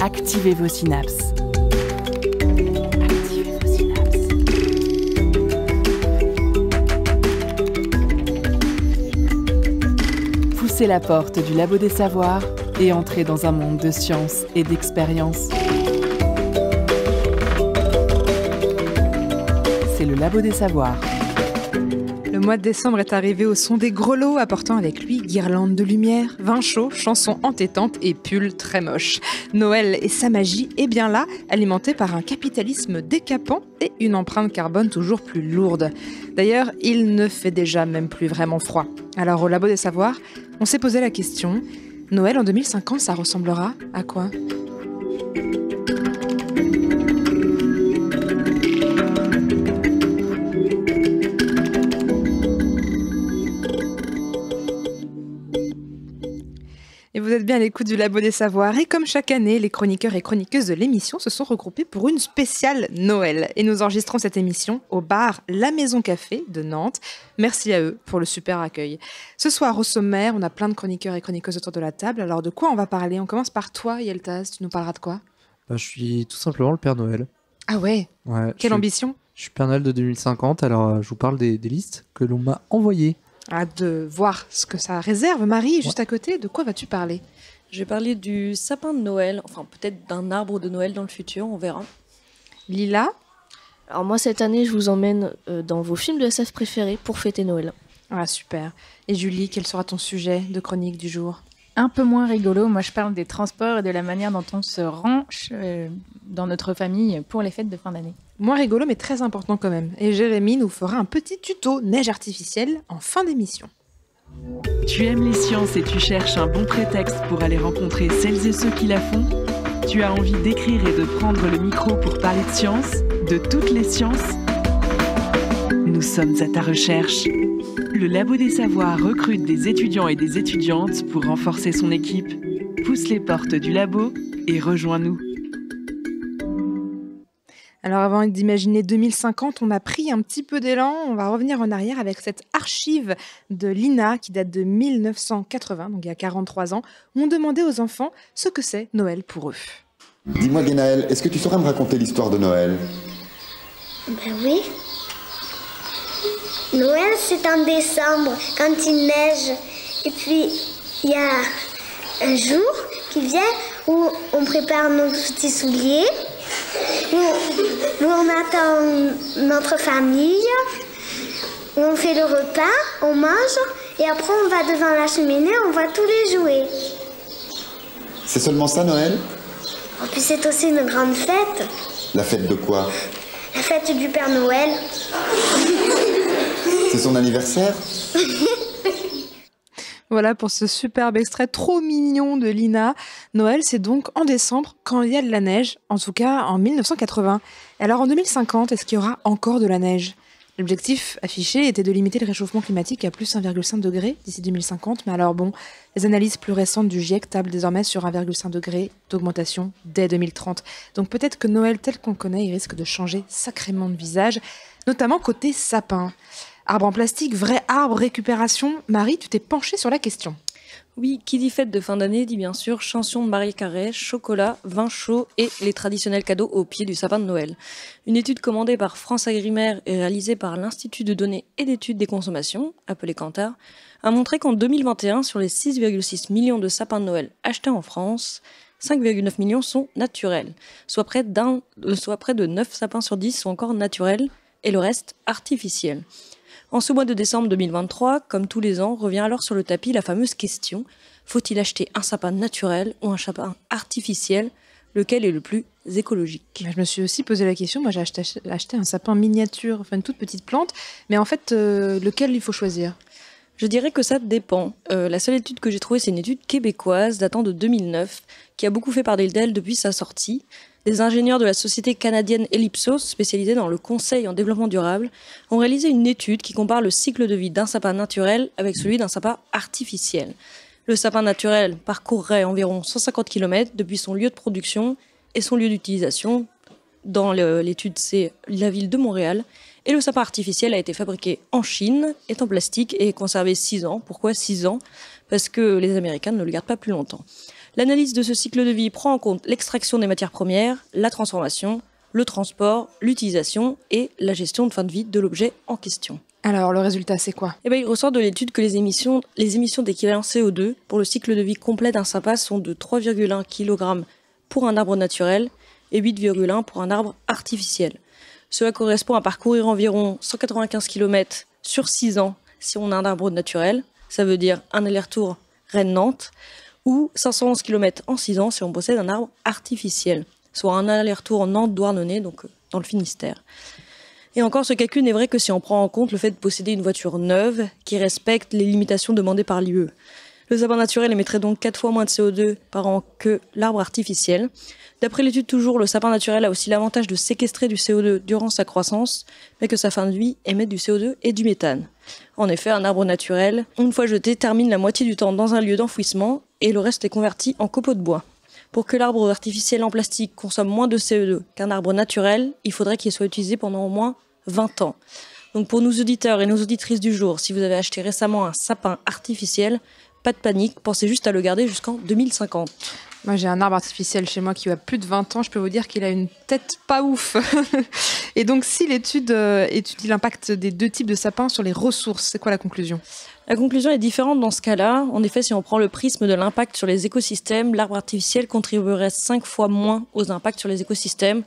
Activez vos synapses. Activez vos synapses. Poussez la porte du Labo des Savoirs et entrez dans un monde de science et d'expérience. C'est le Labo des Savoirs. Le mois de décembre est arrivé au son des grelots, apportant avec lui guirlandes de lumière, vin chaud, chansons entêtantes et pulls très moches. Noël et sa magie est bien là, alimentée par un capitalisme décapant et une empreinte carbone toujours plus lourde. D'ailleurs, il ne fait déjà même plus vraiment froid. Alors au Labo des Savoirs, on s'est posé la question, Noël en 2050, ça ressemblera à quoi ? Et vous êtes bien à l'écoute du Labo des Savoirs. Et comme chaque année, les chroniqueurs et chroniqueuses de l'émission se sont regroupés pour une spéciale Noël. Et nous enregistrons cette émission au bar La Maison Café de Nantes. Merci à eux pour le super accueil. Ce soir, au sommaire, on a plein de chroniqueurs et chroniqueuses autour de la table. Alors de quoi on va parler ? On commence par toi, Yeltaz. Tu nous parleras de quoi ? Je suis tout simplement le Père Noël. Ah ouais, Quelle ambition ? Je suis Père Noël de 2050, alors je vous parle des listes que l'on m'a envoyées. De voir ce que ça réserve. Marie, juste à côté, de quoi vas-tu parler ? Je vais parler du sapin de Noël, enfin peut-être d'un arbre de Noël dans le futur, on verra. Lila ? Alors moi, cette année, je vous emmène dans vos films de SF préférés pour fêter Noël. Ah, super. Et Julie, quel sera ton sujet de chronique du jour ? Un peu moins rigolo, moi je parle des transports et de la manière dont on se rend dans notre famille pour les fêtes de fin d'année. Moins rigolo, mais très important quand même. Et Jérémy nous fera un petit tuto neige artificielle en fin d'émission. Tu aimes les sciences et tu cherches un bon prétexte pour aller rencontrer celles et ceux qui la font ? Tu as envie d'écrire et de prendre le micro pour parler de sciences, de toutes les sciences ? Nous sommes à ta recherche. Le Labo des Savoirs recrute des étudiants et des étudiantes pour renforcer son équipe. Pousse les portes du labo et rejoins-nous. Alors avant d'imaginer 2050, on a pris un petit peu d'élan. On va revenir en arrière avec cette archive de l'INA qui date de 1980, donc il y a 43 ans, où on demandait aux enfants ce que c'est Noël pour eux. Dis-moi Guénaël, est-ce que tu saurais me raconter l'histoire de Noël ? Ben oui. Noël, c'est en décembre, quand il neige. Et puis, il y a un jour qui vient où on prépare nos petits souliers. Où on attend notre famille. Où on fait le repas, on mange. Et après, on va devant la cheminée, on voit tous les jouets. C'est seulement ça, Noël ? Et puis, c'est aussi une grande fête. La fête de quoi ? La fête du Père Noël. C'est son anniversaire ? Voilà pour ce superbe extrait trop mignon de Lina. Noël, c'est donc en décembre quand il y a de la neige, en tout cas en 1980. Alors en 2050, est-ce qu'il y aura encore de la neige ? L'objectif affiché était de limiter le réchauffement climatique à plus 1,5 degré d'ici 2050. Mais alors bon, les analyses plus récentes du GIEC tablent désormais sur 1,5 degré d'augmentation dès 2030. Donc peut-être que Noël tel qu'on le connaît, il risque de changer sacrément de visage, notamment côté sapin. Arbre en plastique, vrai arbre, récupération. Marie, tu t'es penchée sur la question. Oui, qui dit fête de fin d'année dit bien sûr chanson de Marie Carré, chocolat, vin chaud et les traditionnels cadeaux au pied du sapin de Noël. Une étude commandée par France Agrimaire et réalisée par l'Institut de données et d'études des consommations, appelé Kantar, a montré qu'en 2021, sur les 6,6 millions de sapins de Noël achetés en France, 5,9 millions sont naturels, soit près de 9 sapins sur 10 sont encore naturels et le reste artificiels. En ce mois de décembre 2023, comme tous les ans, revient alors sur le tapis la fameuse question « Faut-il acheter un sapin naturel ou un sapin artificiel ? Lequel est le plus écologique ?» Je me suis aussi posé la question. Moi, j'ai acheté un sapin miniature, enfin une toute petite plante. Mais en fait, lequel il faut choisir ? Je dirais que ça dépend. La seule étude que j'ai trouvée, c'est une étude québécoise datant de 2009, qui a beaucoup fait parler d'elle depuis sa sortie. Les ingénieurs de la société canadienne Ellipsos, spécialisée dans le conseil en développement durable, ont réalisé une étude qui compare le cycle de vie d'un sapin naturel avec celui d'un sapin artificiel. Le sapin naturel parcourrait environ 150 km depuis son lieu de production et son lieu d'utilisation. Dans l'étude, c'est la ville de Montréal. Et le sapin artificiel a été fabriqué en Chine, est en plastique et est conservé 6 ans. Pourquoi 6 ans ? Parce que les Américains ne le gardent pas plus longtemps. L'analyse de ce cycle de vie prend en compte l'extraction des matières premières, la transformation, le transport, l'utilisation et la gestion de fin de vie de l'objet en question. Alors, le résultat, c'est quoi? Il ressort de l'étude que les émissions d'équivalent CO2 pour le cycle de vie complet d'un sapin sont de 3,1 kg pour un arbre naturel et 8,1 pour un arbre artificiel. Cela correspond à parcourir environ 195 km sur 6 ans si on a un arbre naturel, ça veut dire un aller-retour Rennes-Nantes, ou 511 km en 6 ans si on possède un arbre artificiel, soit un aller-retour Nantes-Douarnenez, donc dans le Finistère. Et encore, ce calcul n'est vrai que si on prend en compte le fait de posséder une voiture neuve qui respecte les limitations demandées par l'UE. Le sapin naturel émettrait donc 4 fois moins de CO2 par an que l'arbre artificiel. D'après l'étude toujours, le sapin naturel a aussi l'avantage de séquestrer du CO2 durant sa croissance, mais que sa fin de vie émet du CO2 et du méthane. En effet, un arbre naturel, une fois jeté, termine la moitié du temps dans un lieu d'enfouissement et le reste est converti en copeaux de bois. Pour que l'arbre artificiel en plastique consomme moins de CO2 qu'un arbre naturel, il faudrait qu'il soit utilisé pendant au moins 20 ans. Donc pour nos auditeurs et nos auditrices du jour, si vous avez acheté récemment un sapin artificiel, pas de panique, pensez juste à le garder jusqu'en 2050. Moi, j'ai un arbre artificiel chez moi qui a plus de 20 ans. Je peux vous dire qu'il a une tête pas ouf. Et donc, si l'étude étudie l'impact des deux types de sapins sur les ressources, c'est quoi la conclusion? La conclusion est différente dans ce cas-là. En effet, si on prend le prisme de l'impact sur les écosystèmes, l'arbre artificiel contribuerait 5 fois moins aux impacts sur les écosystèmes.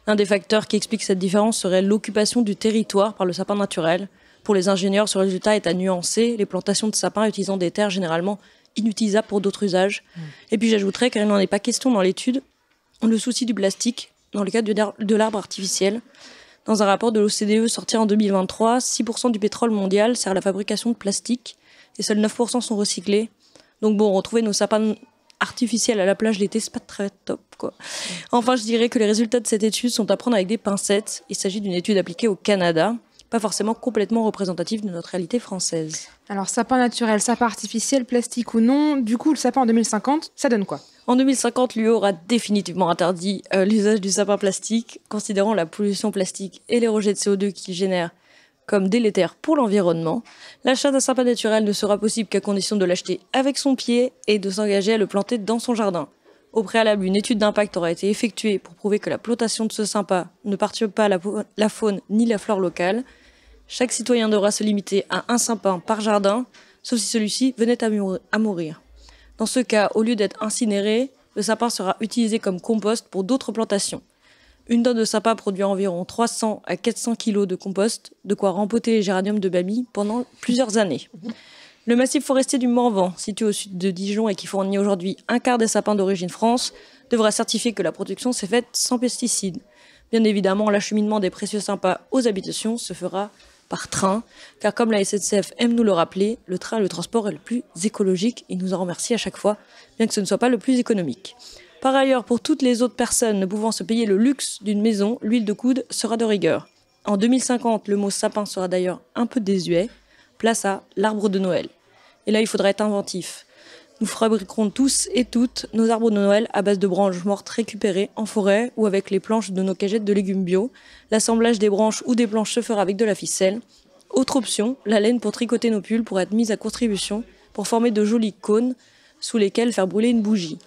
L'un des facteurs qui explique cette différence serait l'occupation du territoire par le sapin naturel. Pour les ingénieurs, ce résultat est à nuancer, les plantations de sapins utilisant des terres généralement inutilisables pour d'autres usages. Et puis j'ajouterais, car il n'en est pas question dans l'étude, le souci du plastique dans le cadre de l'arbre artificiel. Dans un rapport de l'OCDE sorti en 2023, 6% du pétrole mondial sert à la fabrication de plastique et seuls 9% sont recyclés. Donc bon, retrouver nos sapins artificiels à la plage l'été, c'est pas très top, quoi. Enfin, je dirais que les résultats de cette étude sont à prendre avec des pincettes. Il s'agit d'une étude appliquée au Canada, pas forcément complètement représentative de notre réalité française. Alors, sapin naturel, sapin artificiel, plastique ou non, du coup, le sapin en 2050, ça donne quoi? En 2050, l'UE aura définitivement interdit l'usage du sapin plastique, considérant la pollution plastique et les rejets de CO2 qu'il génère comme délétères pour l'environnement. L'achat d'un sapin naturel ne sera possible qu'à condition de l'acheter avec son pied et de s'engager à le planter dans son jardin. Au préalable, une étude d'impact aura été effectuée pour prouver que la plantation de ce sapin ne perturbe pas la faune ni la flore locale. Chaque citoyen devra se limiter à un sapin par jardin, sauf si celui-ci venait à mourir. Dans ce cas, au lieu d'être incinéré, le sapin sera utilisé comme compost pour d'autres plantations. Une tonne de sapin produit environ 300 à 400 kg de compost, de quoi rempoter les géraniums de Baby pendant plusieurs années. Le massif forestier du Morvan, situé au sud de Dijon et qui fournit aujourd'hui un quart des sapins d'origine France, devra certifier que la production s'est faite sans pesticides. Bien évidemment, l'acheminement des précieux sapins aux habitations se fera par train, car comme la SNCF aime nous le rappeler, le train est le transport est le plus écologique. Il nous en remercie à chaque fois, bien que ce ne soit pas le plus économique. Par ailleurs, pour toutes les autres personnes ne pouvant se payer le luxe d'une maison, l'huile de coude sera de rigueur. En 2050, le mot sapin sera d'ailleurs un peu désuet. Place à l'arbre de Noël. Et là, il faudra être inventif. Nous fabriquerons tous et toutes nos arbres de Noël à base de branches mortes récupérées en forêt ou avec les planches de nos cagettes de légumes bio. L'assemblage des branches ou des planches se fera avec de la ficelle. Autre option, la laine pour tricoter nos pulls pourra être mise à contribution pour former de jolis cônes sous lesquels faire brûler une bougie.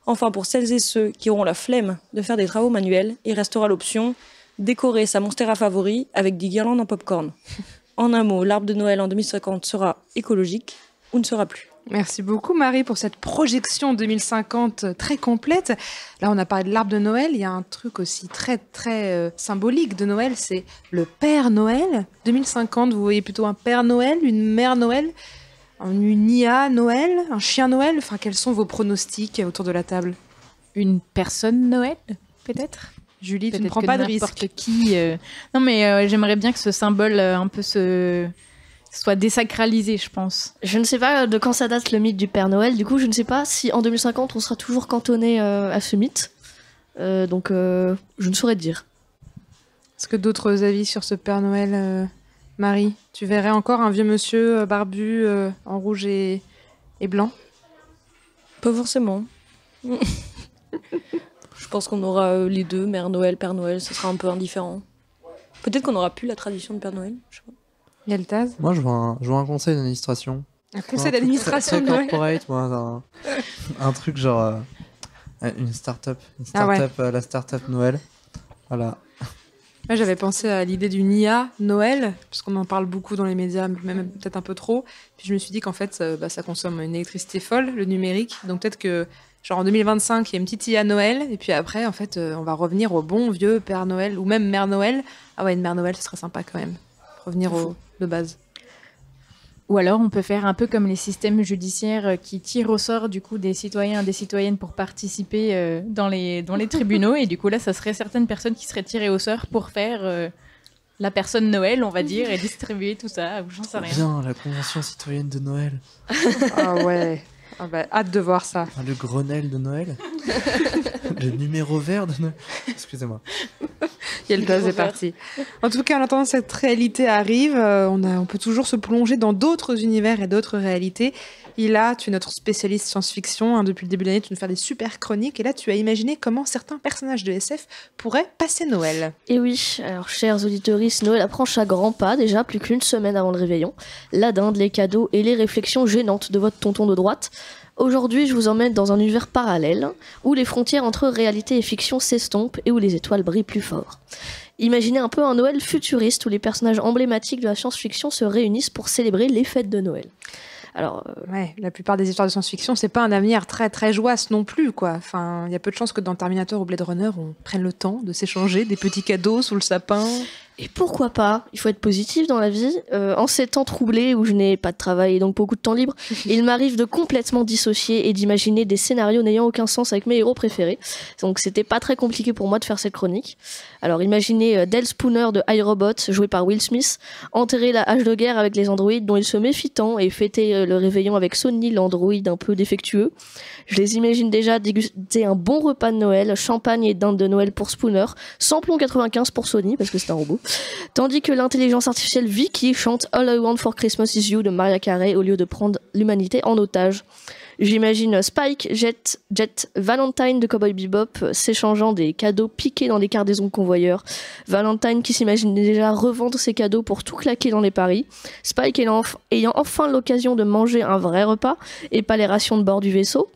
Enfin, pour celles et ceux qui auront la flemme de faire des travaux manuels, il restera l'option décorer sa monstera favori avec des guirlandes en popcorn. En un mot, l'arbre de Noël en 2050 sera écologique ou ne sera plus. Merci beaucoup Marie pour cette projection 2050 très complète. Là on a parlé de l'arbre de Noël, il y a un truc aussi très symbolique de Noël, c'est le Père Noël. 2050, vous voyez plutôt un Père Noël, une Mère Noël, une IA Noël, un chien Noël, enfin quels sont vos pronostics autour de la table? Une personne Noël, peut-être? Julie, tu peut-être ne prends que pas de n'importe risque. qui. Non, mais j'aimerais bien que ce symbole un peu soit désacralisé, je pense. Je ne sais pas de quand ça date le mythe du Père Noël, du coup je ne sais pas si en 2050 on sera toujours cantonné à ce mythe. Donc je ne saurais dire. Est-ce que d'autres avis sur ce Père Noël, Marie? Tu verrais encore un vieux monsieur barbu en rouge et blanc? Pas forcément. Je pense qu'on aura les deux, Mère Noël, Père Noël, ce sera un peu indifférent. Peut-être qu'on n'aura plus la tradition de Père Noël, je sais pas. Yeltaz? Moi, je vois un conseil d'administration Un conseil d'administration de très Noël. corporate, moi, un truc genre une start-up, Ah ouais. La start-up Noël. Voilà. Moi, j'avais pensé à l'idée d'une IA Noël, parce qu'on en parle beaucoup dans les médias, même peut-être un peu trop. Puis je me suis dit qu'en fait, ça consomme une électricité folle, le numérique. Donc peut-être que, genre en 2025, il y a une petite IA Noël, et puis après, en fait, on va revenir au bon vieux Père Noël, ou même Mère Noël. Ah ouais, une Mère Noël, ce serait sympa quand même. Revenir de base. Ou alors on peut faire un peu comme les systèmes judiciaires qui tirent au sort du coup des citoyens et des citoyennes pour participer dans les tribunaux. Et du coup là, ça serait certaines personnes qui seraient tirées au sort pour faire la personne Noël, on va dire, et distribuer tout ça. Ou j'en sais rien. Bien, la convention citoyenne de Noël. Ah ouais. Ah bah, hâte de voir ça. Le Grenelle de Noël. Le numéro vert de Noël. Excusez-moi. Yelda, c'est parti. En tout cas, en attendant cette réalité arrive, on peut toujours se plonger dans d'autres univers et d'autres réalités. Et là, tu es notre spécialiste science-fiction. Hein, depuis le début de l'année, tu nous fais des super chroniques. Et là, tu as imaginé comment certains personnages de SF pourraient passer Noël. Et oui, alors chers auditeurs, Noël approche à grands pas, déjà plus qu'une semaine avant le réveillon. La dinde, les cadeaux et les réflexions gênantes de votre tonton de droite. Aujourd'hui, je vous emmène dans un univers parallèle où les frontières entre réalité et fiction s'estompent et où les étoiles brillent plus fort. Imaginez un peu un Noël futuriste où les personnages emblématiques de la science-fiction se réunissent pour célébrer les fêtes de Noël. Alors, ouais, la plupart des histoires de science-fiction, c'est pas un avenir très très joyeux non plus, quoi. Enfin, il y a peu de chances que dans Terminator ou Blade Runner, on prenne le temps de s'échanger des petits cadeaux sous le sapin. Et pourquoi pas? Il faut être positif dans la vie. En ces temps troublés où je n'ai pas de travail et donc beaucoup de temps libre, il m'arrive de complètement dissocier et d'imaginer des scénarios n'ayant aucun sens avec mes héros préférés. Donc c'était pas très compliqué pour moi de faire cette chronique. Alors imaginez Dale Spooner de iRobot, joué par Will Smith, enterrer la hache de guerre avec les androïdes dont il se méfie tant et fêter le réveillon avec Sonny, l'androïde un peu défectueux. Je les imagine déjà déguster un bon repas de Noël, champagne et dinde de Noël pour Spooner, samplon 95 pour Sonny parce que c'est un robot. Tandis que l'intelligence artificielle Vicky chante All I Want for Christmas Is You de Mariah Carey au lieu de prendre l'humanité en otage. J'imagine Spike, Jet, Valentine de Cowboy Bebop s'échangeant des cadeaux piqués dans des cargaisons de convoyeurs. Valentine qui s'imagine déjà revendre ses cadeaux pour tout claquer dans les paris. Spike ayant enfin l'occasion de manger un vrai repas et pas les rations de bord du vaisseau.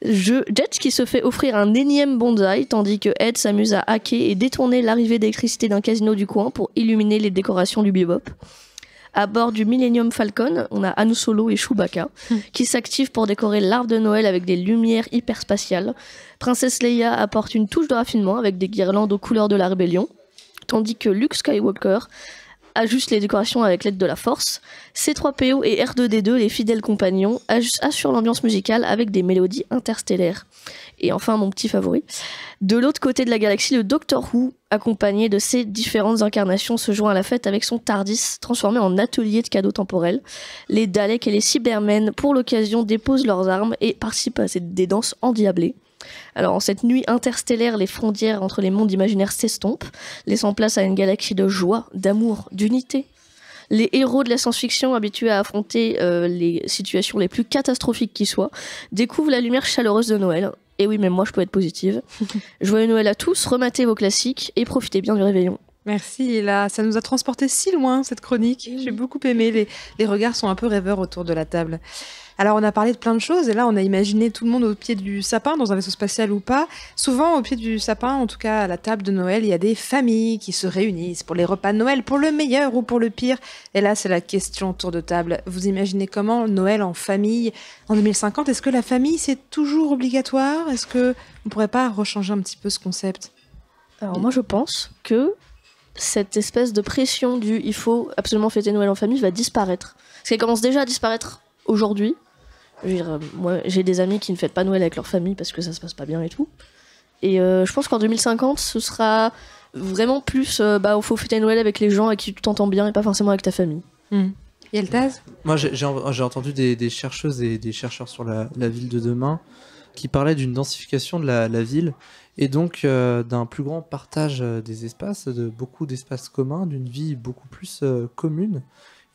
Jet qui se fait offrir un énième bonsaï tandis que Ed s'amuse à hacker et détourner l'arrivée d'électricité d'un casino du coin pour illuminer les décorations du bebop. À bord du Millennium Falcon, on a Han Solo et Chewbacca qui s'activent pour décorer l'arbre de Noël avec des lumières hyperspatiales. Princesse Leia apporte une touche de raffinement avec des guirlandes aux couleurs de la rébellion, tandis que Luke Skywalker ajuste les décorations avec l'aide de la Force. C3PO et R2D2, les fidèles compagnons, assurent l'ambiance musicale avec des mélodies interstellaires. Et enfin, mon petit favori. De l'autre côté de la galaxie, le Doctor Who, accompagné de ses différentes incarnations, se joint à la fête avec son TARDIS, transformé en atelier de cadeaux temporels. Les Daleks et les Cybermen, pour l'occasion, déposent leurs armes et participent à des danses endiablées. Alors, en cette nuit interstellaire, les frontières entre les mondes imaginaires s'estompent, laissant place à une galaxie de joie, d'amour, d'unité. Les héros de la science-fiction, habitués à affronter les situations les plus catastrophiques qui soient, découvrent la lumière chaleureuse de Noël. Et oui, même moi, je peux être positive. Joyeux Noël à tous, rematez vos classiques et profitez bien du réveillon. Merci, là, ça nous a transporté si loin, cette chronique. J'ai beaucoup aimé, les regards sont un peu rêveurs autour de la table. Alors, on a parlé de plein de choses, et là, on a imaginé tout le monde au pied du sapin, dans un vaisseau spatial ou pas. Souvent, au pied du sapin, en tout cas à la table de Noël, il y a des familles qui se réunissent pour les repas de Noël, pour le meilleur ou pour le pire. Et là, c'est la question tour de table. Vous imaginez comment Noël en famille en 2050? Est-ce que la famille, c'est toujours obligatoire? Est-ce qu'on ne pourrait pas rechanger un petit peu ce concept? Alors, moi, je pense que cette espèce de pression du « il faut absolument fêter Noël en famille » va disparaître. Parce qu'elle commence déjà à disparaître aujourd'hui. Je veux dire, moi, j'ai des amis qui ne fêtent pas Noël avec leur famille parce que ça se passe pas bien et tout. Et je pense qu'en 2050, ce sera vraiment plus il faut fêter Noël avec les gens avec qui tu t'entends bien et pas forcément avec ta famille. Yeltaz? Moi, j'ai entendu des chercheuses et des chercheurs sur la ville de demain qui parlaient d'une densification de la ville et donc d'un plus grand partage des espaces, de beaucoup d'espaces communs, d'une vie beaucoup plus commune.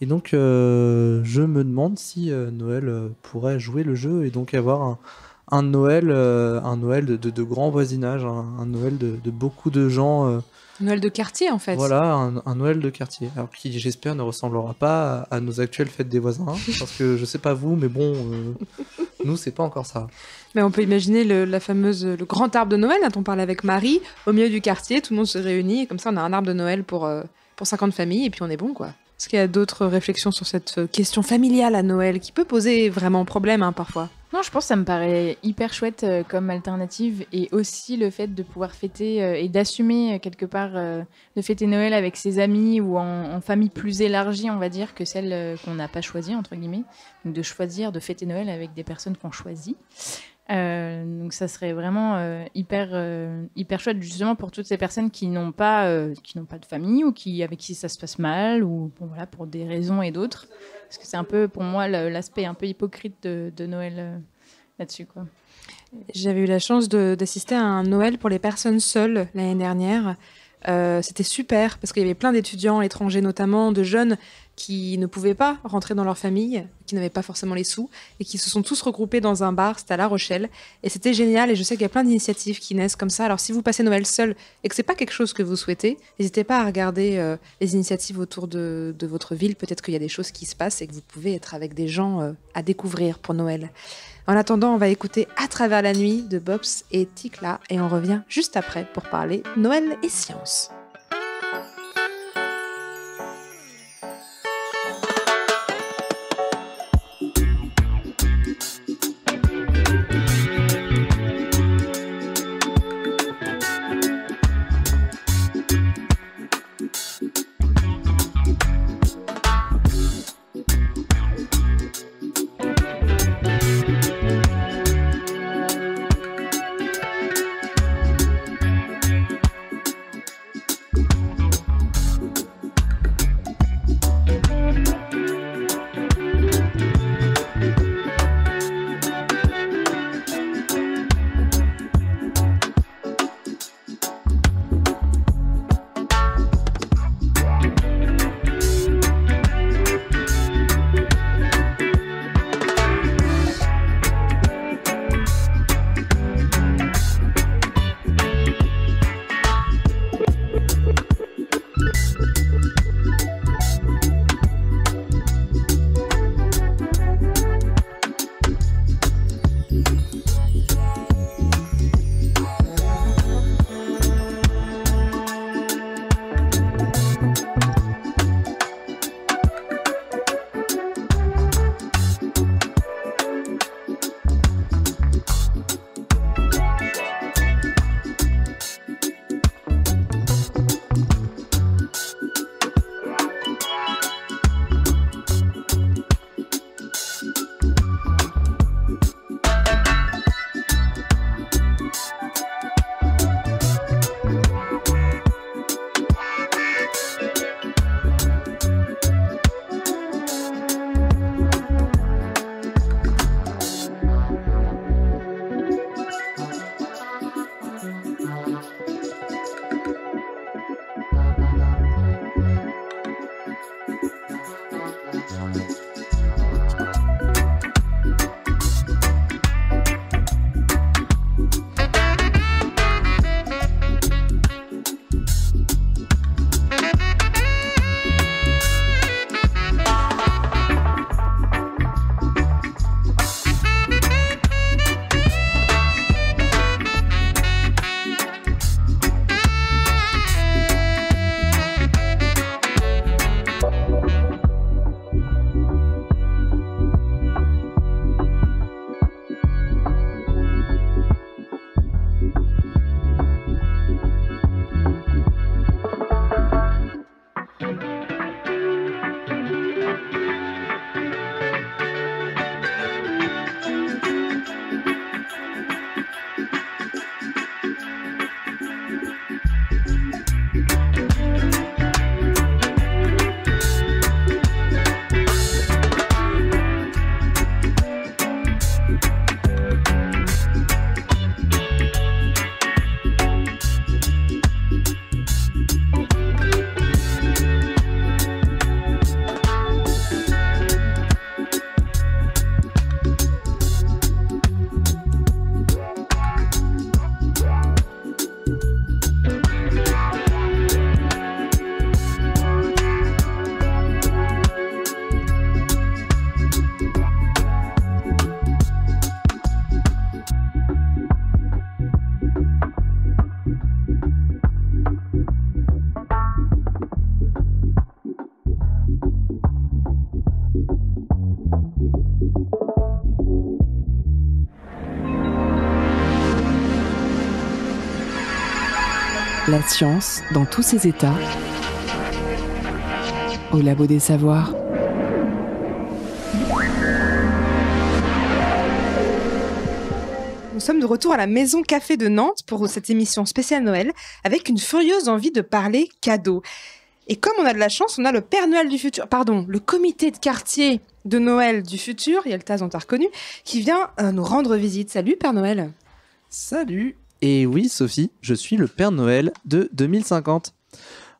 Et donc, je me demande si Noël pourrait jouer le jeu et donc avoir un Noël de grand voisinage, un Noël de beaucoup de gens Noël de quartier, en fait. Voilà, un Noël de quartier. Alors qui, j'espère, ne ressemblera pas à nos actuelles fêtes des voisins. Parce que je sais pas vous, mais bon, nous, c'est pas encore ça. Mais on peut imaginer le grand arbre de Noël dont on parlait avec Marie, au milieu du quartier, tout le monde se réunit, et comme ça on a un arbre de Noël pour 50 familles, et puis on est bon, quoi. Est-ce qu'il y a d'autres réflexions sur cette question familiale à Noël qui peut poser vraiment problème, hein, parfois? Non, je pense que ça me paraît hyper chouette comme alternative, et aussi le fait de pouvoir fêter et d'assumer quelque part de fêter Noël avec ses amis ou en famille plus élargie, on va dire, que celle qu'on n'a pas choisie, entre guillemets. Donc de choisir de fêter Noël avec des personnes qu'on choisit. Donc ça serait vraiment hyper chouette, justement, pour toutes ces personnes qui n'ont pas de famille ou avec qui ça se passe mal, ou bon, voilà, pour des raisons et d'autres. Parce que c'est un peu, pour moi, l'aspect un peu hypocrite de Noël là-dessus, quoi. J'avais eu la chance d'assister à un Noël pour les personnes seules l'année dernière. C'était super parce qu'il y avait plein d'étudiants étrangers, notamment de jeunes qui ne pouvaient pas rentrer dans leur famille, qui n'avaient pas forcément les sous, et qui se sont tous regroupés dans un bar, c'était à La Rochelle, et c'était génial, et je sais qu'il y a plein d'initiatives qui naissent comme ça. Alors si vous passez Noël seul et que c'est pas quelque chose que vous souhaitez, n'hésitez pas à regarder les initiatives autour de votre ville, peut-être qu'il y a des choses qui se passent et que vous pouvez être avec des gens à découvrir pour Noël. En attendant, on va écouter À travers la nuit de Bobs et Tikla, et on revient juste après pour parler Noël et science. La science dans tous ses états. Au labo des savoirs. Nous sommes de retour à la Maison Café de Nantes pour cette émission spéciale Noël avec une furieuse envie de parler cadeaux. Et comme on a de la chance, on a le Père Noël du futur, le comité de quartier de Noël du futur, Yeltaz, on t'a reconnu, qui vient nous rendre visite. Salut Père Noël. Salut. Et oui, Sophie, je suis le Père Noël de 2050.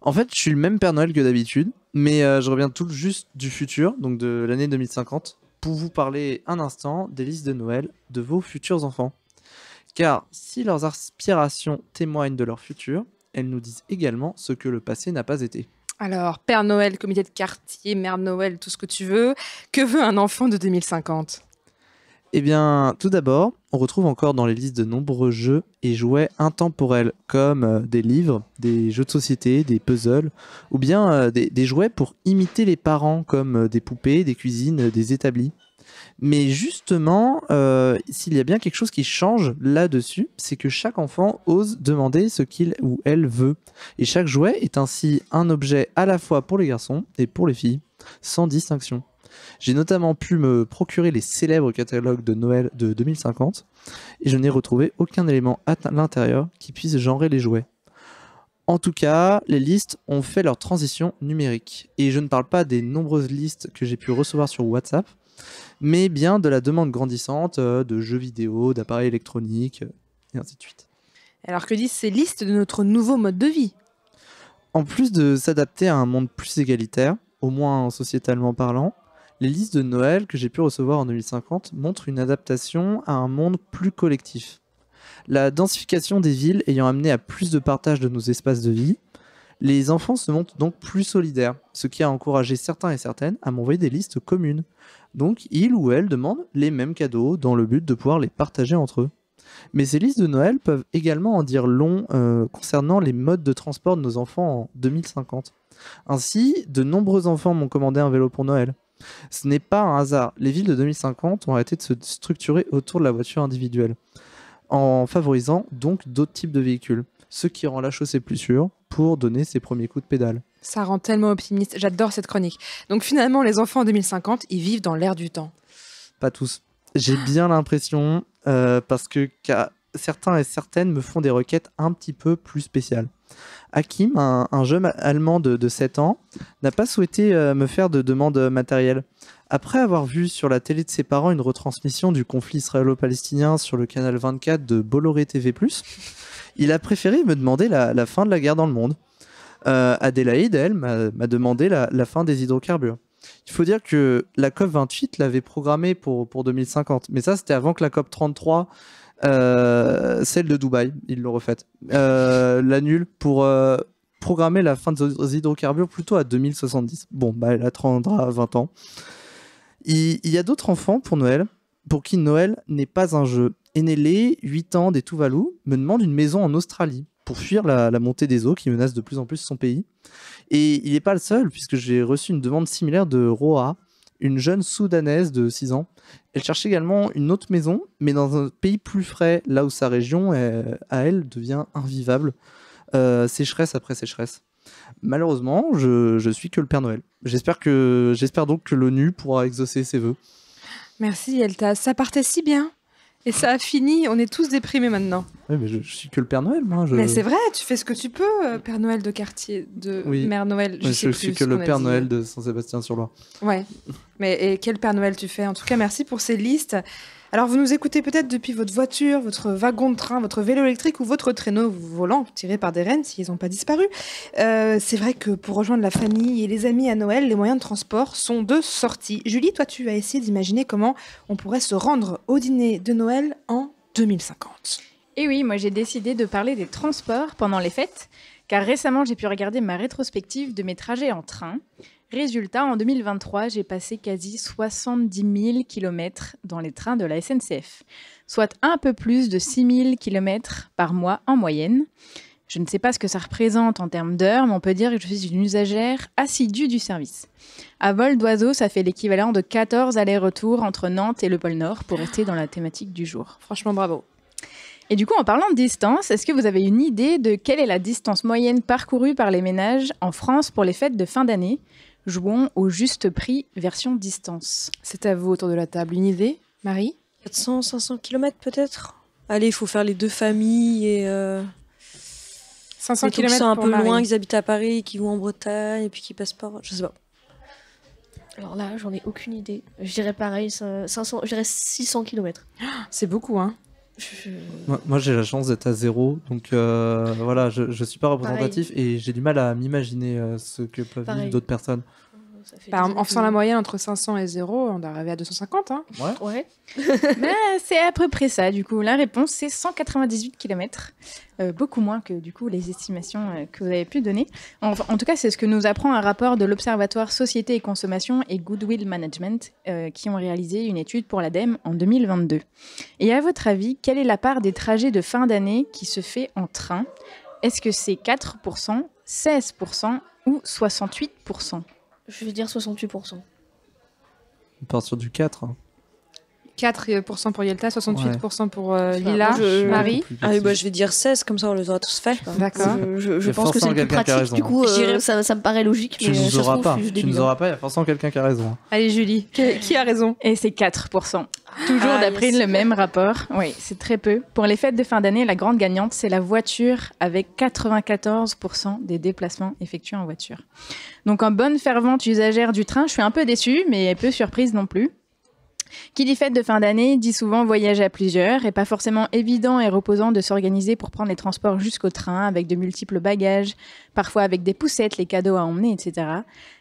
En fait, je suis le même Père Noël que d'habitude, mais je reviens tout juste du futur, donc de l'année 2050, pour vous parler un instant des listes de Noël de vos futurs enfants. Car si leurs aspirations témoignent de leur futur, elles nous disent également ce que le passé n'a pas été. Alors, Père Noël, comité de quartier, Mère Noël, tout ce que tu veux, que veut un enfant de 2050 ? Eh bien, tout d'abord, on retrouve encore dans les listes de nombreux jeux et jouets intemporels, comme des livres, des jeux de société, des puzzles, ou bien des jouets pour imiter les parents, comme des poupées, des cuisines, des établis. Mais justement, s'il y a bien quelque chose qui change là-dessus, c'est que chaque enfant ose demander ce qu'il ou elle veut. Et chaque jouet est ainsi un objet à la fois pour les garçons et pour les filles, sans distinction. J'ai notamment pu me procurer les célèbres catalogues de Noël de 2050 et je n'ai retrouvé aucun élément à l'intérieur qui puisse genrer les jouets. En tout cas, les listes ont fait leur transition numérique. Et je ne parle pas des nombreuses listes que j'ai pu recevoir sur WhatsApp, mais bien de la demande grandissante de jeux vidéo, d'appareils électroniques, et ainsi de suite. Alors que disent ces listes de notre nouveau mode de vie ? En plus de s'adapter à un monde plus égalitaire, au moins sociétalement parlant, les listes de Noël que j'ai pu recevoir en 2050 montrent une adaptation à un monde plus collectif. La densification des villes ayant amené à plus de partage de nos espaces de vie, les enfants se montrent donc plus solidaires, ce qui a encouragé certains et certaines à m'envoyer des listes communes. Donc, ils ou elles demandent les mêmes cadeaux dans le but de pouvoir les partager entre eux. Mais ces listes de Noël peuvent également en dire long concernant les modes de transport de nos enfants en 2050. Ainsi, de nombreux enfants m'ont commandé un vélo pour Noël. Ce n'est pas un hasard. Les villes de 2050 ont arrêté de se structurer autour de la voiture individuelle, en favorisant donc d'autres types de véhicules, ce qui rend la chaussée plus sûre pour donner ses premiers coups de pédale. Ça rend tellement optimiste, j'adore cette chronique. Donc finalement, les enfants en 2050, ils vivent dans l'air du temps. Pas tous. J'ai bien l'impression, parce que certains et certaines me font des requêtes un petit peu plus spéciales. Hakim, un jeune allemand de 7 ans, n'a pas souhaité me faire de demande matérielle. Après avoir vu sur la télé de ses parents une retransmission du conflit israélo-palestinien sur le canal 24 de Bolloré TV+, il a préféré me demander la fin de la guerre dans le monde. Adélaïde, elle, m'a demandé la fin des hydrocarbures. Il faut dire que la COP28 l'avait programmée pour 2050, mais ça c'était avant que la COP33, celle de Dubaï, ils l'ont refaite, l'annule pour programmer la fin des hydrocarbures plutôt à 2070. Bon, bah elle attendra 20 ans. Il y a d'autres enfants pour Noël, pour qui Noël n'est pas un jeu. Enelé, 8 ans, des Tuvalu, me demande une maison en Australie pour fuir la montée des eaux qui menace de plus en plus son pays. Et il n'est pas le seul, puisque j'ai reçu une demande similaire de Roa, une jeune soudanaise de 6 ans. Elle cherche également une autre maison, mais dans un pays plus frais, là où sa région, à elle, devient invivable. Sécheresse après sécheresse. Malheureusement, je suis que le Père Noël. J'espère donc que l'ONU pourra exaucer ses vœux. Merci Yeltaz, ça partait si bien. Et ça a fini, on est tous déprimés maintenant. Oui, mais je suis que le Père Noël, moi. Mais c'est vrai, tu fais ce que tu peux, Père Noël de quartier, de oui. Mère Noël. Je suis que le Père Noël de Saint-Sébastien-sur-Loire. Ouais, mais quel Père Noël tu fais ? En tout cas, merci pour ces listes. Alors, vous nous écoutez peut-être depuis votre voiture, votre wagon de train, votre vélo électrique ou votre traîneau volant tiré par des rennes s'ils n'ont pas disparu. C'est vrai que pour rejoindre la famille et les amis à Noël, les moyens de transport sont de sortie. Julie, toi, tu as essayé d'imaginer comment on pourrait se rendre au dîner de Noël en 2050. Et oui, moi j'ai décidé de parler des transports pendant les fêtes, car récemment j'ai pu regarder ma rétrospective de mes trajets en train. Résultat, en 2023, j'ai passé quasi 70 000 km dans les trains de la SNCF, soit un peu plus de 6 000 km par mois en moyenne. Je ne sais pas ce que ça représente en termes d'heures, mais on peut dire que je suis une usagère assidue du service. À vol d'oiseau, ça fait l'équivalent de 14 allers-retours entre Nantes et le pôle Nord, pour rester dans la thématique du jour. Franchement, bravo. Et du coup, en parlant de distance, est-ce que vous avez une idée de quelle est la distance moyenne parcourue par les ménages en France pour les fêtes de fin d'année ? Jouons au juste prix version distance. C'est à vous autour de la table. Une idée, Marie ? 400, 500 km peut-être. Allez, il faut faire les deux familles et 500 les trucs qui km sont un pour peu Marie. loin, qui habitent à Paris, qui vont en Bretagne et puis qui passent par... Je sais pas. Alors là, j'en ai aucune idée. Je dirais pareil, 500, je dirais 600 km. C'est beaucoup, hein. Moi, j'ai la chance d'être à 0, donc voilà, je suis pas représentatif et j'ai du mal à m'imaginer ce que peuvent vivre d'autres personnes. Ça fait Bah, des en faisant la moyenne entre 500 et 0, on doit arriver à 250, hein. Ouais. Mais c'est à peu près ça, du coup. La réponse, c'est 198 km. Beaucoup moins que, du coup, les estimations que vous avez pu donner. En tout cas, c'est ce que nous apprend un rapport de l'Observatoire Société et Consommation et Goodwill Management, qui ont réalisé une étude pour l'ADEME en 2022. Et à votre avis, quelle est la part des trajets de fin d'année qui se fait en train ? Est-ce que c'est 4%, 16% ou 68% ? Je vais dire 68%. On part sur du 4. Hein. 4% pour Yelta, 68% pour Lila. Moi, Marie. Ah oui, bah, je vais dire 16, comme ça on les aura tous fait. D'accord. Je pense que c'est le plus pratique, du coup, ça me paraît logique. Tu mais nous ça se auras trouve, pas. je suis Tu nous auras pas, il y a forcément quelqu'un qui a raison. Allez, Julie, qui a raison ? Et c'est 4%. Toujours d'après le même rapport. Oui, c'est très peu. Pour les fêtes de fin d'année, la grande gagnante, c'est la voiture, avec 94% des déplacements effectués en voiture. Donc, en bonne fervente usagère du train, je suis un peu déçue, mais peu surprise non plus. Qui dit fête de fin d'année dit souvent voyager à plusieurs et pas forcément évident et reposant de s'organiser pour prendre les transports jusqu'au train avec de multiples bagages, parfois avec des poussettes, les cadeaux à emmener, etc.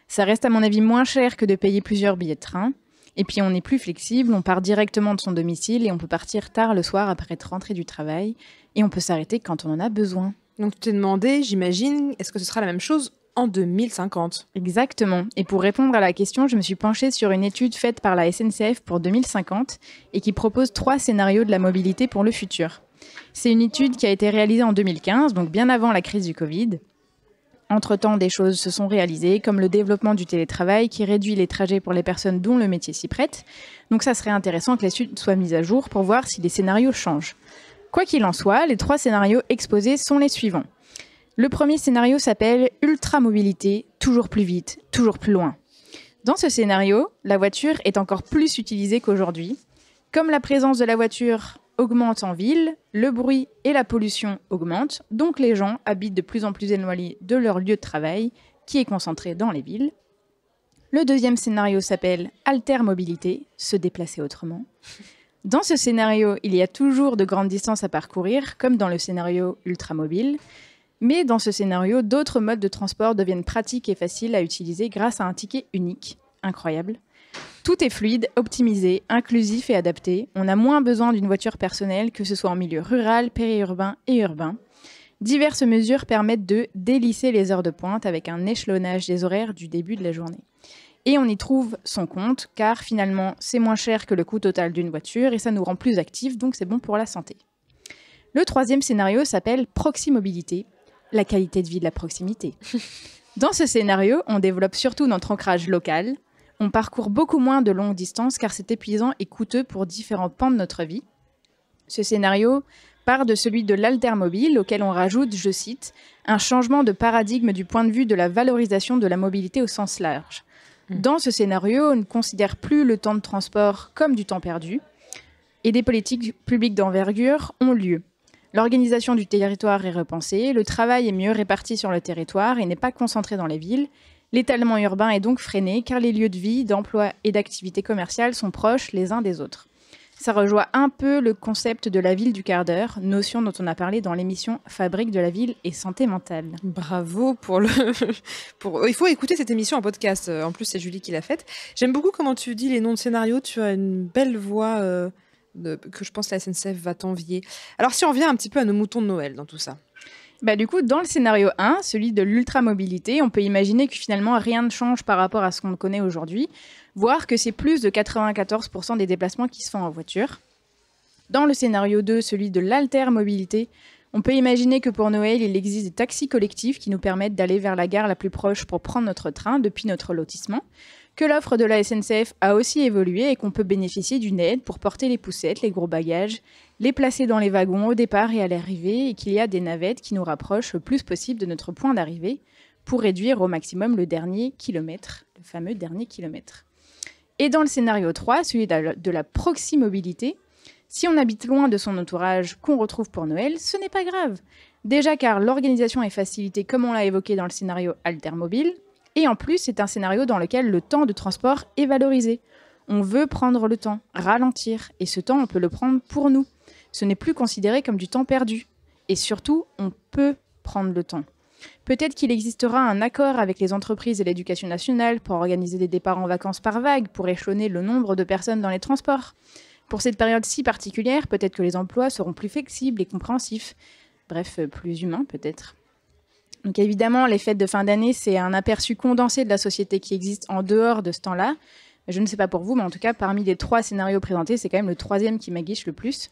Ça reste à mon avis moins cher que de payer plusieurs billets de train. Et puis on est plus flexible, on part directement de son domicile et on peut partir tard le soir après être rentré du travail et on peut s'arrêter quand on en a besoin. Donc tu t'es demandé, j'imagine, est-ce que ce sera la même chose en 2050 ? Exactement. Et pour répondre à la question, je me suis penchée sur une étude faite par la SNCF pour 2050 et qui propose 3 scénarios de la mobilité pour le futur. C'est une étude qui a été réalisée en 2015, donc bien avant la crise du Covid. Entre-temps, des choses se sont réalisées, comme le développement du télétravail qui réduit les trajets pour les personnes dont le métier s'y prête. Donc ça serait intéressant que l'étude soit mise à jour pour voir si les scénarios changent. Quoi qu'il en soit, les 3 scénarios exposés sont les suivants. Le premier scénario s'appelle « Ultramobilité, toujours plus vite, toujours plus loin ». Dans ce scénario, la voiture est encore plus utilisée qu'aujourd'hui. Comme la présence de la voiture augmente en ville, le bruit et la pollution augmentent, donc les gens habitent de plus en plus éloignés de leur lieu de travail, qui est concentré dans les villes. Le deuxième scénario s'appelle « Altermobilité, se déplacer autrement ». Dans ce scénario, il y a toujours de grandes distances à parcourir, comme dans le scénario ultramobile. Mais dans ce scénario, d'autres modes de transport deviennent pratiques et faciles à utiliser grâce à un ticket unique. Incroyable. Tout est fluide, optimisé, inclusif et adapté. On a moins besoin d'une voiture personnelle, que ce soit en milieu rural, périurbain et urbain. Diverses mesures permettent de délisser les heures de pointe avec un échelonnage des horaires du début de la journée. Et on y trouve son compte, car finalement, c'est moins cher que le coût total d'une voiture et ça nous rend plus actifs, donc c'est bon pour la santé. Le troisième scénario s'appelle Proximobilité, la qualité de vie de la proximité. Dans ce scénario, on développe surtout notre ancrage local. On parcourt beaucoup moins de longues distances car c'est épuisant et coûteux pour différents pans de notre vie. Ce scénario part de celui de l'altermobile auquel on rajoute, je cite, « un changement de paradigme du point de vue de la valorisation de la mobilité au sens large ». Dans ce scénario, on ne considère plus le temps de transport comme du temps perdu et des politiques publiques d'envergure ont lieu. L'organisation du territoire est repensée, le travail est mieux réparti sur le territoire et n'est pas concentré dans les villes. L'étalement urbain est donc freiné car les lieux de vie, d'emploi et d'activité commerciale sont proches les uns des autres. Ça rejoint un peu le concept de la ville du quart d'heure, notion dont on a parlé dans l'émission Fabrique de la ville et santé mentale. Bravo pour le... Il faut écouter cette émission en podcast. En plus, c'est Julie qui l'a faite. J'aime beaucoup comment tu dis les noms de scénarios. Tu as une belle voix que je pense que la SNCF va t'envier. Alors, si on revient un petit peu à nos moutons de Noël dans tout ça. Du coup, dans le scénario 1, celui de l'ultramobilité, on peut imaginer que finalement rien ne change par rapport à ce qu'on connaît aujourd'hui, voire que c'est plus de 94% des déplacements qui se font en voiture. Dans le scénario 2, celui de l'altermobilité, on peut imaginer que pour Noël, il existe des taxis collectifs qui nous permettent d'aller vers la gare la plus proche pour prendre notre train depuis notre lotissement, que l'offre de la SNCF a aussi évolué et qu'on peut bénéficier d'une aide pour porter les poussettes, les gros bagages, les placer dans les wagons au départ et à l'arrivée, et qu'il y a des navettes qui nous rapprochent le plus possible de notre point d'arrivée pour réduire au maximum le dernier kilomètre, le fameux dernier kilomètre. Et dans le scénario 3, celui de la proximobilité, si on habite loin de son entourage qu'on retrouve pour Noël, ce n'est pas grave. Déjà car l'organisation est facilitée comme on l'a évoqué dans le scénario Altermobile, et en plus c'est un scénario dans lequel le temps de transport est valorisé. On veut prendre le temps, ralentir, et ce temps on peut le prendre pour nous. Ce n'est plus considéré comme du temps perdu. Et surtout, on peut prendre le temps. Peut-être qu'il existera un accord avec les entreprises et l'éducation nationale pour organiser des départs en vacances par vague, pour échelonner le nombre de personnes dans les transports. Pour cette période si particulière, peut-être que les emplois seront plus flexibles et compréhensifs. Bref, plus humains peut-être. Donc évidemment, les fêtes de fin d'année, c'est un aperçu condensé de la société qui existe en dehors de ce temps-là. Je ne sais pas pour vous, mais en tout cas, parmi les 3 scénarios présentés, c'est quand même le 3e qui m'aguiche le plus.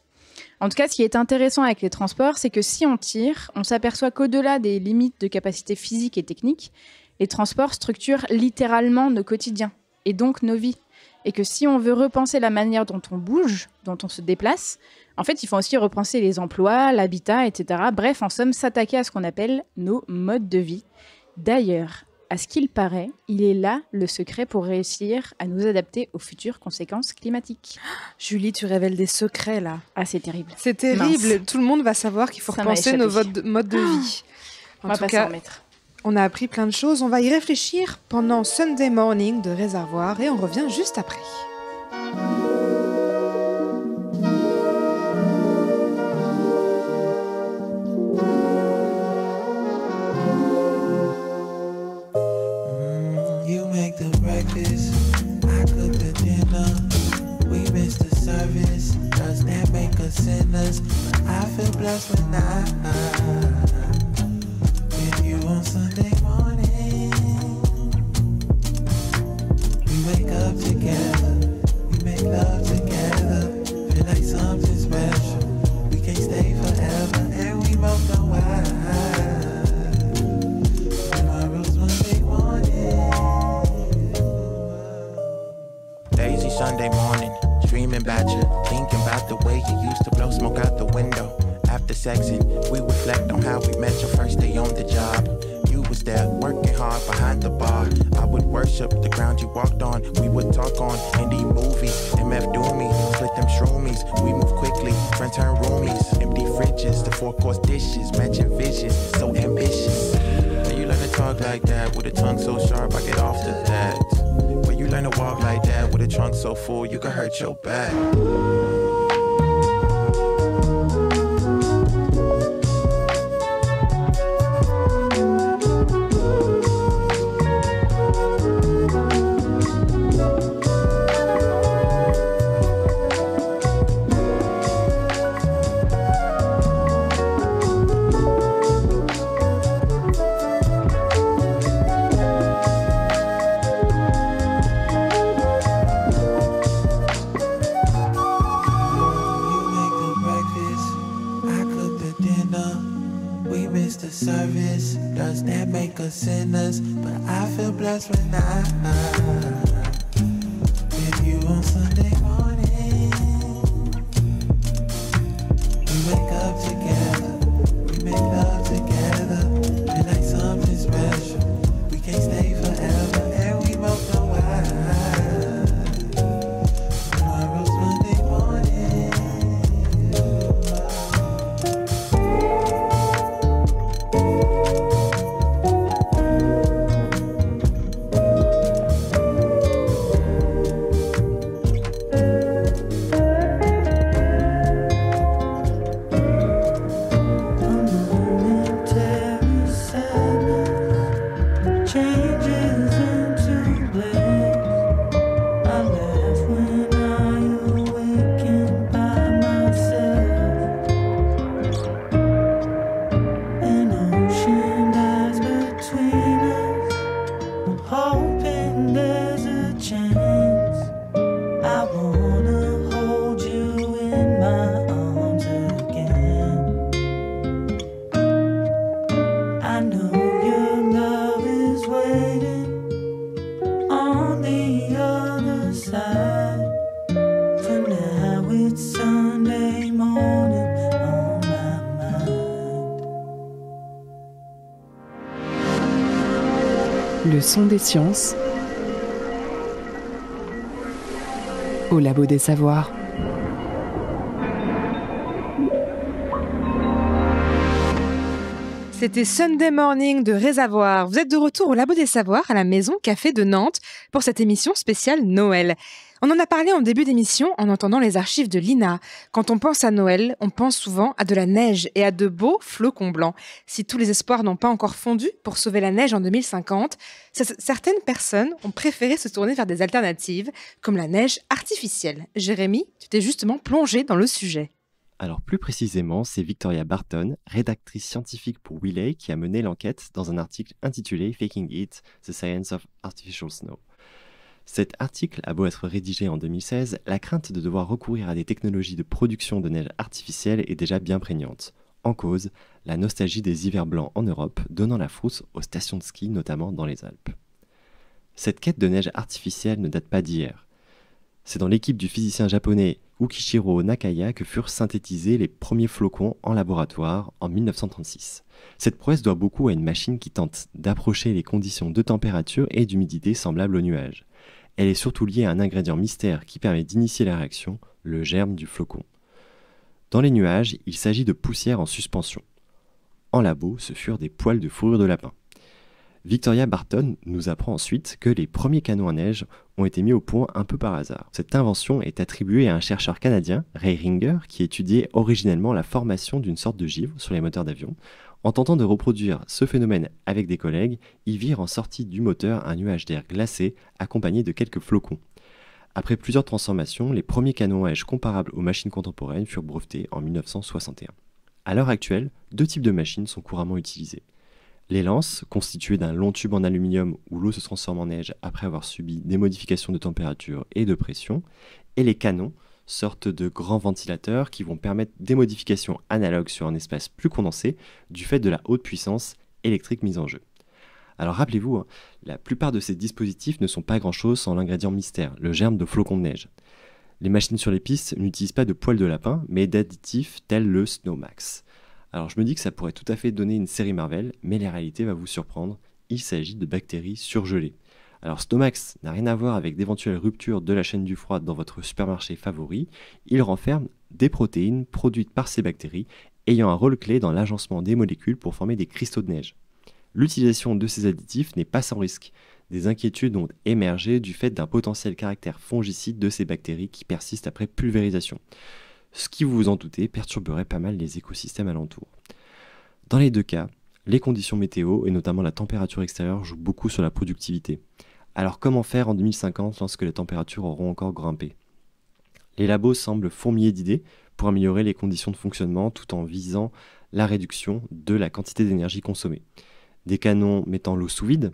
En tout cas, ce qui est intéressant avec les transports, c'est que si on tire, on s'aperçoit qu'au-delà des limites de capacité physique et technique, les transports structurent littéralement nos quotidiens, et donc nos vies. Et que si on veut repenser la manière dont on bouge, dont on se déplace, en fait, il faut aussi repenser les emplois, l'habitat, etc. Bref, en somme, s'attaquer à ce qu'on appelle nos modes de vie. D'ailleurs, à ce qu'il paraît, il est là le secret pour réussir à nous adapter aux futures conséquences climatiques. Julie, tu révèles des secrets là. Ah, c'est terrible. C'est terrible. Mince. Tout le monde va savoir qu'il faut Ça m'a repenser échappé. nos modes de vie. On va pas s'en remettre. On a appris plein de choses. On va y réfléchir pendant Sunday Morning de Réservoir et on revient juste après. You make the breakfast, I cook the dinner. We miss the service, does that make us sinners? But I feel blessed when with you on Sunday morning. We wake up together, we make love together. Feel like something special, we can't stay forever, and we both know why. Tomorrow's Monday morning. Lazy Sunday morning, dreaming about you, thinking about the way you used to blow smoke out the window. After sexing, we reflect on how we met your first day on the job. You was there, working hard behind the bar. I would worship the ground you walked on. We would talk on indie movies, MF Doomies, split them shroomies. We move quickly, friends turn roomies. Empty fridges, the 4-course dishes, matching visions, so ambitious. Where you learn to talk like that, with a tongue so sharp I get off the that. Where you learn to walk like that, with a trunk so full you can hurt your back. Service, does that make us sinners? But I feel blessed when with you on Sunday morning. We wake up together, we make love together. Feel like something special, we can't stay forever, and we both know why. Tomorrow's Monday morning. Le son des sciences au Labo des Savoirs. C'était Sunday Morning de Réservoir. Vous êtes de retour au Labo des Savoirs à la Maison Café de Nantes pour cette émission spéciale Noël. On en a parlé en début d'émission en entendant les archives de l'INA. Quand on pense à Noël, on pense souvent à de la neige et à de beaux flocons blancs. Si tous les espoirs n'ont pas encore fondu pour sauver la neige en 2050, certaines personnes ont préféré se tourner vers des alternatives, comme la neige artificielle. Jérémy, tu t'es justement plongé dans le sujet. Alors plus précisément, c'est Victoria Barton, rédactrice scientifique pour Wiley, qui a mené l'enquête dans un article intitulé « Faking It, The Science of Artificial Snow ». Cet article a beau être rédigé en 2016, la crainte de devoir recourir à des technologies de production de neige artificielle est déjà bien prégnante. En cause, la nostalgie des hivers blancs en Europe, donnant la frousse aux stations de ski, notamment dans les Alpes. Cette quête de neige artificielle ne date pas d'hier. C'est dans l'équipe du physicien japonais Ukishiro Nakaya que furent synthétisés les premiers flocons en laboratoire en 1936. Cette prouesse doit beaucoup à une machine qui tente d'approcher les conditions de température et d'humidité semblables aux nuages. Elle est surtout liée à un ingrédient mystère qui permet d'initier la réaction, le germe du flocon. Dans les nuages, il s'agit de poussière en suspension. En labo, ce furent des poils de fourrure de lapin. Victoria Barton nous apprend ensuite que les premiers canons à neige ont été mis au point un peu par hasard. Cette invention est attribuée à un chercheur canadien, Ray Ringer, qui étudiait originellement la formation d'une sorte de givre sur les moteurs d'avion. En tentant de reproduire ce phénomène avec des collègues, ils virent en sortie du moteur un nuage d'air glacé accompagné de quelques flocons. Après plusieurs transformations, les premiers canons à neige comparables aux machines contemporaines furent brevetés en 1961. À l'heure actuelle, 2 types de machines sont couramment utilisées. Les lances, constituées d'un long tube en aluminium où l'eau se transforme en neige après avoir subi des modifications de température et de pression, et les canons, sorte de grands ventilateurs qui vont permettre des modifications analogues sur un espace plus condensé du fait de la haute puissance électrique mise en jeu. Alors rappelez-vous, la plupart de ces dispositifs ne sont pas grand-chose sans l'ingrédient mystère, le germe de flocons de neige. Les machines sur les pistes n'utilisent pas de poils de lapin, mais d'additifs tels le Snowmax. Alors je me dis que ça pourrait tout à fait donner une série Marvel, mais la réalité va vous surprendre, il s'agit de bactéries surgelées. Alors Snowmax n'a rien à voir avec d'éventuelles ruptures de la chaîne du froid dans votre supermarché favori, il renferme des protéines produites par ces bactéries ayant un rôle clé dans l'agencement des molécules pour former des cristaux de neige. L'utilisation de ces additifs n'est pas sans risque. Des inquiétudes ont émergé du fait d'un potentiel caractère fongicide de ces bactéries qui persistent après pulvérisation. Ce qui, vous vous en doutez, perturberait pas mal les écosystèmes alentours. Dans les 2 cas, les conditions météo et notamment la température extérieure jouent beaucoup sur la productivité. Alors comment faire en 2050 lorsque les températures auront encore grimpé ? Les labos semblent fourmiller d'idées pour améliorer les conditions de fonctionnement tout en visant la réduction de la quantité d'énergie consommée. Des canons mettant l'eau sous vide,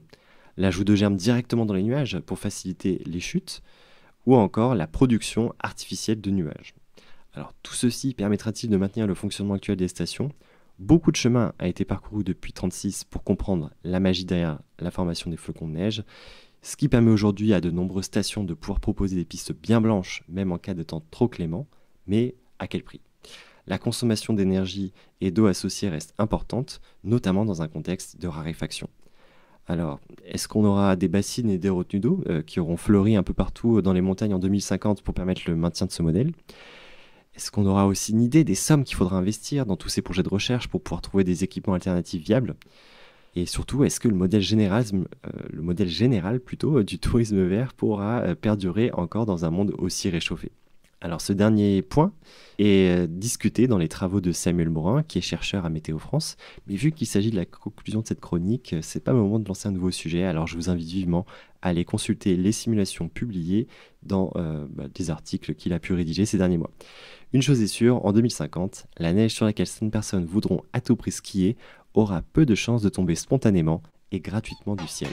l'ajout de germes directement dans les nuages pour faciliter les chutes, ou encore la production artificielle de nuages. Alors tout ceci permettra-t-il de maintenir le fonctionnement actuel des stations ? Beaucoup de chemin a été parcouru depuis 1936 pour comprendre la magie derrière la formation des flocons de neige, ce qui permet aujourd'hui à de nombreuses stations de pouvoir proposer des pistes bien blanches, même en cas de temps trop clément, mais à quel prix ? La consommation d'énergie et d'eau associée reste importante, notamment dans un contexte de raréfaction. Alors, est-ce qu'on aura des bassines et des retenues d'eau qui auront fleuri un peu partout dans les montagnes en 2050 pour permettre le maintien de ce modèle ? Est-ce qu'on aura aussi une idée des sommes qu'il faudra investir dans tous ces projets de recherche pour pouvoir trouver des équipements alternatifs viables ? Et surtout, est-ce que le modèle général du tourisme vert pourra perdurer encore dans un monde aussi réchauffé ? Alors ce dernier point est discuté dans les travaux de Samuel Morin, qui est chercheur à Météo France, mais vu qu'il s'agit de la conclusion de cette chronique, c'est pas le moment de lancer un nouveau sujet, alors je vous invite vivement à aller consulter les simulations publiées dans des articles qu'il a pu rédiger ces derniers mois. Une chose est sûre, en 2050, la neige sur laquelle certaines personnes voudront à tout prix skier aura peu de chances de tomber spontanément et gratuitement du ciel.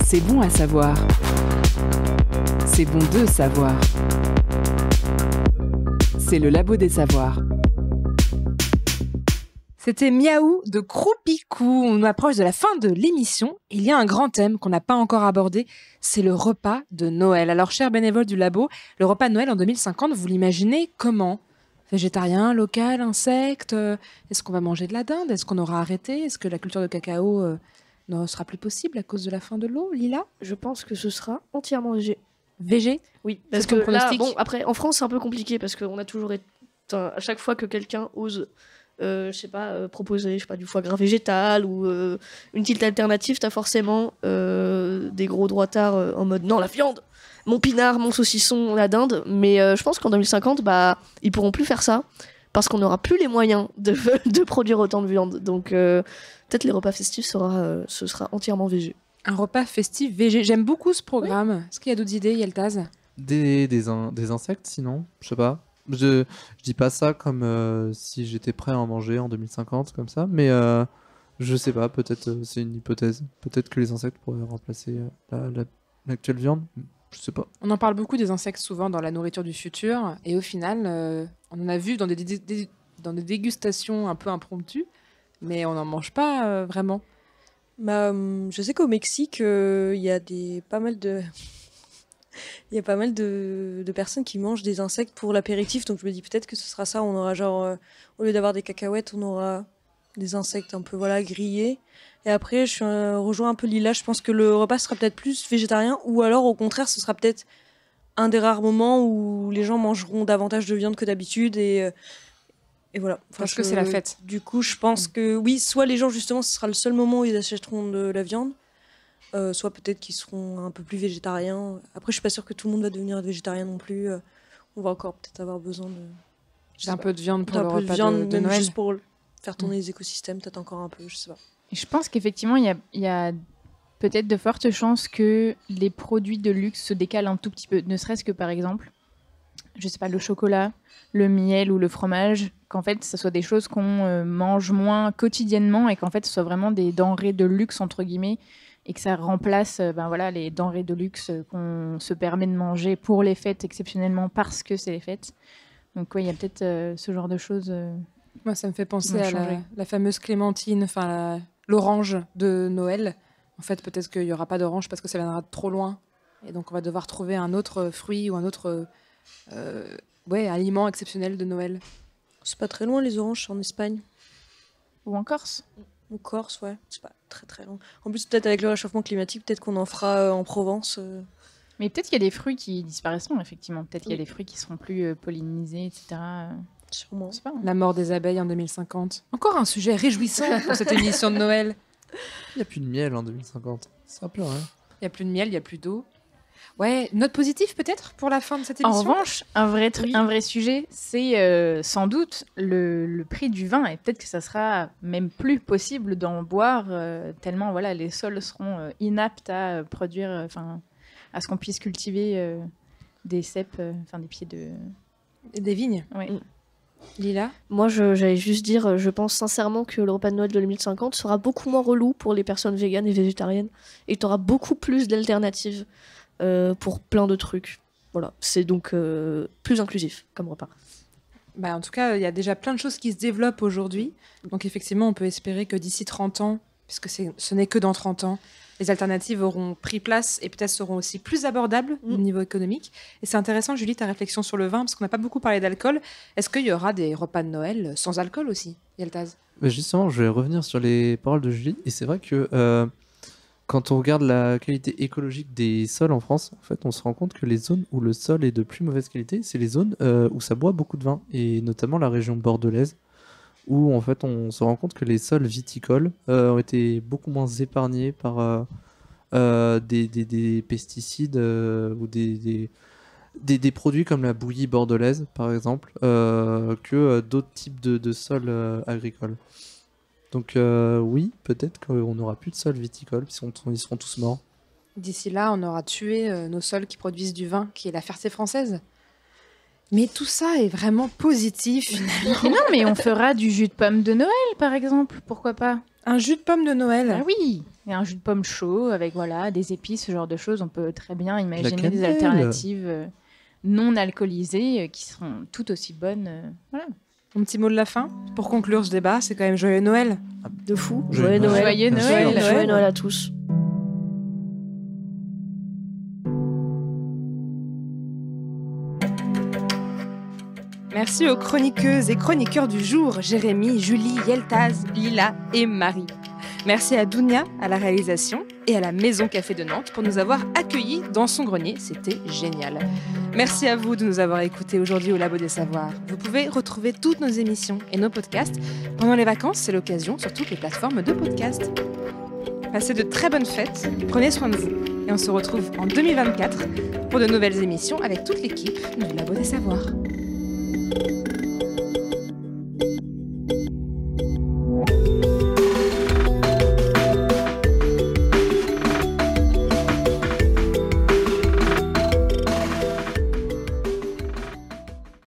C'est bon à savoir. C'est bon de savoir. C'est le labo des savoirs. C'était Miaou de Croupicou. On approche de la fin de l'émission. Il y a un grand thème qu'on n'a pas encore abordé, c'est le repas de Noël. Alors, chers bénévoles du labo, le repas de Noël en 2050, vous l'imaginez comment ? Végétarien, local, insecte ? Est-ce qu'on va manger de la dinde ? Est-ce qu'on aura arrêté ? Est-ce que la culture de cacao ne sera plus possible à cause de la fin de l'eau, Lila ? Je pense que ce sera entièrement végé. Végé ? Oui, parce que là, bon, après, en France, c'est un peu compliqué parce qu'on a toujours été... à chaque fois que quelqu'un ose, je sais pas, proposer, je sais pas, du foie gras végétal ou une petite alternative, t'as forcément des gros droitards en mode non, la viande, mon pinard, mon saucisson, la dinde. Mais je pense qu'en 2050, bah, ils pourront plus faire ça parce qu'on n'aura plus les moyens de produire autant de viande. Donc peut-être les repas festifs ce sera entièrement végé. Un repas festif végé. J'aime beaucoup ce programme. Oui. Est-ce qu'il y a d'autres idées, Yeltaz ? Des insectes, sinon, je sais pas. Je dis pas ça comme si j'étais prêt à en manger en 2050, comme ça, mais je sais pas, peut-être c'est une hypothèse. Peut-être que les insectes pourraient remplacer l'actuelle viande, je sais pas. On en parle beaucoup des insectes souvent dans la nourriture du futur, et au final, on en a vu dans des dégustations un peu impromptues, mais on n'en mange pas vraiment. Bah, je sais qu'au Mexique, il y a pas mal de personnes qui mangent des insectes pour l'apéritif, donc je me dis peut-être que ce sera ça. On aura genre, au lieu d'avoir des cacahuètes, on aura des insectes un peu grillés. Et après, je rejoins un peu Lila. Je pense que le repas sera peut-être plus végétarien, ou alors au contraire, ce sera peut-être un des rares moments où les gens mangeront davantage de viande que d'habitude et voilà. Parce que c'est la fête. Du coup, je pense que oui, soit les gens justement, ce sera le seul moment où ils achèteront de la viande. Soit peut-être qu'ils seront un peu plus végétariens. Après, je suis pas sûre que tout le monde va devenir végétarien non plus. On va encore peut-être avoir besoin d'un peu de viande pour le repas de Noël. Juste pour faire tourner les écosystèmes, peut-être encore un peu, je sais pas. Et je pense qu'effectivement, il y a peut-être de fortes chances que les produits de luxe se décalent un tout petit peu. Ne serait-ce que par exemple, je sais pas, le chocolat, le miel ou le fromage, qu'en fait, ça soit des choses qu'on mange moins quotidiennement et qu'en fait, ce soit vraiment des denrées de luxe, entre guillemets, et que ça remplace les denrées de luxe qu'on se permet de manger pour les fêtes exceptionnellement parce que c'est les fêtes. Donc il y a peut-être ce genre de choses. Moi, ça me fait penser à la fameuse clémentine, l'orange de Noël. En fait, peut-être qu'il n'y aura pas d'orange parce que ça viendra de trop loin. Et donc, on va devoir trouver un autre fruit ou un autre aliment exceptionnel de Noël. C'est pas très loin, les oranges, c'est en Espagne. Ou en Corse. Ou Corse, ouais. C'est pas très très loin. En plus, peut-être avec le réchauffement climatique, peut-être qu'on en fera en Provence. Mais peut-être qu'il y a des fruits qui disparaîtront, effectivement. Peut-être qu'il y a des fruits qui seront plus pollinisés, etc. Sûrement. Je sais pas. La mort des abeilles en 2050. Encore un sujet réjouissant pour cette émission de Noël. Il n'y a plus de miel en 2050. Ça sera plus rien. Il n'y a plus de miel, il n'y a plus d'eau. Ouais, note positive peut-être pour la fin de cette émission. En revanche, un vrai sujet, c'est sans doute le prix du vin. Et peut-être que ça sera même plus possible d'en boire tellement voilà, les sols seront inaptes à produire, à ce qu'on puisse cultiver des cèpes, des pieds de... Et des vignes. Ouais. Lila? Moi, j'allais juste dire, je pense sincèrement que le repas de Noël de 2050 sera beaucoup moins relou pour les personnes véganes et végétariennes. Et tu auras beaucoup plus d'alternatives pour plein de trucs. Voilà, c'est donc plus inclusif comme repas. En tout cas, il y a déjà plein de choses qui se développent aujourd'hui. Donc effectivement, on peut espérer que d'ici 30 ans, puisque ce n'est que dans 30 ans, les alternatives auront pris place et peut-être seront aussi plus abordables au niveau économique. Et c'est intéressant, Julie, ta réflexion sur le vin, parce qu'on n'a pas beaucoup parlé d'alcool. Est-ce qu'il y aura des repas de Noël sans alcool aussi, Yeltaz? Justement, je vais revenir sur les paroles de Julie. Et c'est vrai que quand on regarde la qualité écologique des sols en France, en fait, on se rend compte que les zones où le sol est de plus mauvaise qualité, c'est les zones où ça boit beaucoup de vin, et notamment la région bordelaise, où en fait on se rend compte que les sols viticoles ont été beaucoup moins épargnés par des pesticides ou des produits comme la bouillie bordelaise par exemple, que d'autres types de sols agricoles. Donc oui, peut-être qu'on n'aura plus de sols viticoles, ils seront tous morts. D'ici là, on aura tué nos sols qui produisent du vin, qui est la Ferté française. Mais tout ça est vraiment positif, finalement. Mais non, mais on fera du jus de pomme de Noël, par exemple. Pourquoi pas? Un jus de pomme de Noël? Ah oui, et un jus de pomme chaud avec des épices, ce genre de choses. On peut très bien imaginer des alternatives non alcoolisées qui seront tout aussi bonnes. Voilà. Un petit mot de la fin pour conclure ce débat, c'est quand même joyeux Noël. De fou. Joyeux Noël. Joyeux Noël à tous. Merci aux chroniqueuses et chroniqueurs du jour, Jérémy, Julie, Yeltaz, Lila et Marie. Merci à Dounia à la réalisation et à la Maison Café de Nantes pour nous avoir accueillis dans son grenier, c'était génial. Merci à vous de nous avoir écoutés aujourd'hui au Labo des Savoirs. Vous pouvez retrouver toutes nos émissions et nos podcasts pendant les vacances, c'est l'occasion sur toutes les plateformes de podcasts. Passez de très bonnes fêtes, prenez soin de vous et on se retrouve en 2024 pour de nouvelles émissions avec toute l'équipe du Labo des Savoirs.